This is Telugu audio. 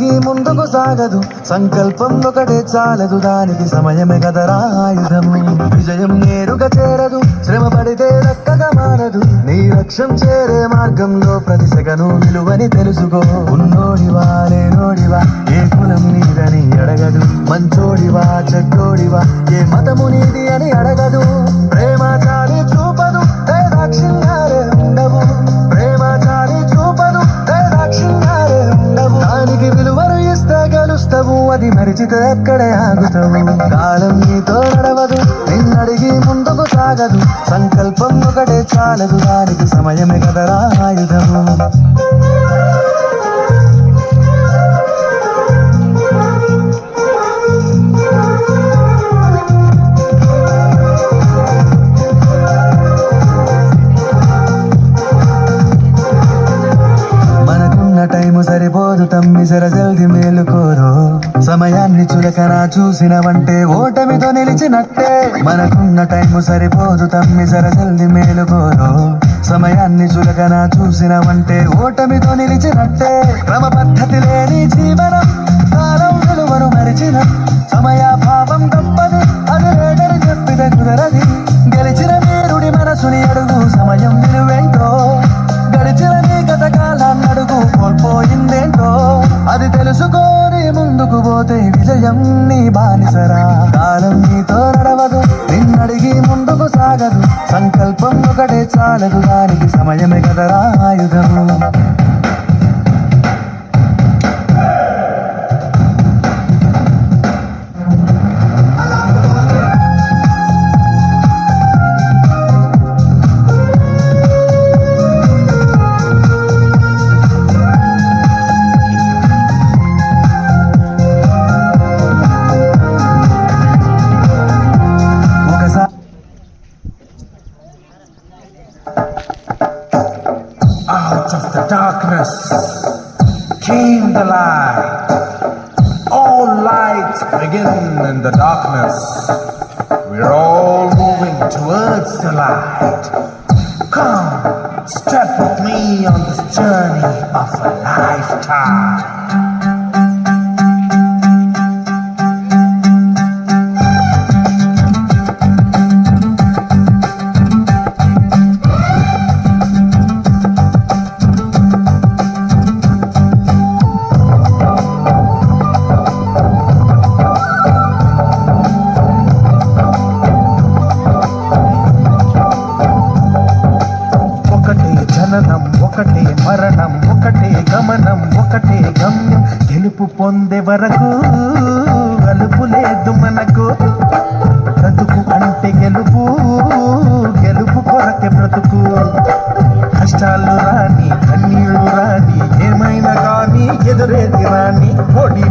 నిన్నడిగి ముందుకు సాగదు, సంకల్పం ఒకటే చాలదు, దానికి సమయమే కదరా ఆయుధము. విజయం నేరుగా చేరదు, శ్రమ పడితే దక్కగా మారదు, నీ లక్ష్యం చేరే మార్గంలో ప్రతి సెకను విలువని తెలుసుకో. ఉన్నోడివా లేనోడివా ఏ కులం నీదని అడగదు, మంచోడివా చెడ్డోడివా ఏ మతము నీది అని అడగదు. ప్రేమ చాలి చూపదు దాక్షిణ్యాలే ఉండవు, ప్రేమ చాలి చూపదు దాక్షిణ్యాలే ఉండవు. దానికి విలువను ఇస్తే గెలుస్తావు, అది మరిచితే ఎక్కడే ఆగుతావు. కాలం నీతో నడవదు, నిన్నడిగి ముందుకు సాగదు, సంకల్పం ఒకటే చాలదు, దానికి సమయమే కదరా ఆయుధము. టైము సరిపోదు తమ్మి జర జల్ది మేలుకోరు, సమయాన్ని చులకన చూసినవంటే ఓటమితో నిలిచినట్టే. మనకున్న టైము సరిపోదు తమ్మి జర జల్ది మేలుకోరు, సమయాన్ని చులకన చూసినవంటే ఓటమితో నిలిచినట్టే. క్రమ పద్ధతి లేని జీవనం కాలం విలువను మరిచిన, సమయాభావం తప్పదు అది లేదని చెప్పితే కుదరది. గెలిచిన వీరుడి మనసుని అడుగు, సమయం విలువేంటో గడిచిన నీ గత కాలాన్ని అడుగు, కోల్పోయిందేంటో అది తెలుసుకోని ముందుకు పోతే విజయం నీ బానిసరా. కాలం నీతో నడవదు, నిన్నడిగి ముందుకు సాగదు, సంకల్పం ఒకటే చాలదు, దానికి సమయమే కదరా ఆయుధము. Out of the darkness came the light. All lights begin in the darkness. We're all moving towards the light. Come, step with me on this journey of a lifetime. ఒకటే మరణం, ఒకటే గమనం, ఒకటే గమ్యం. గెలుపు పొందే వరకు అలుపు లేదు మనకు. బ్రతుకు అంటే గెలుపు, గెలుపు కొరకే బ్రతుకు. కష్టాలు రాని కన్నీళ్లు రాని ఏమైనా కానీ ఎదురేది రాని ఓడి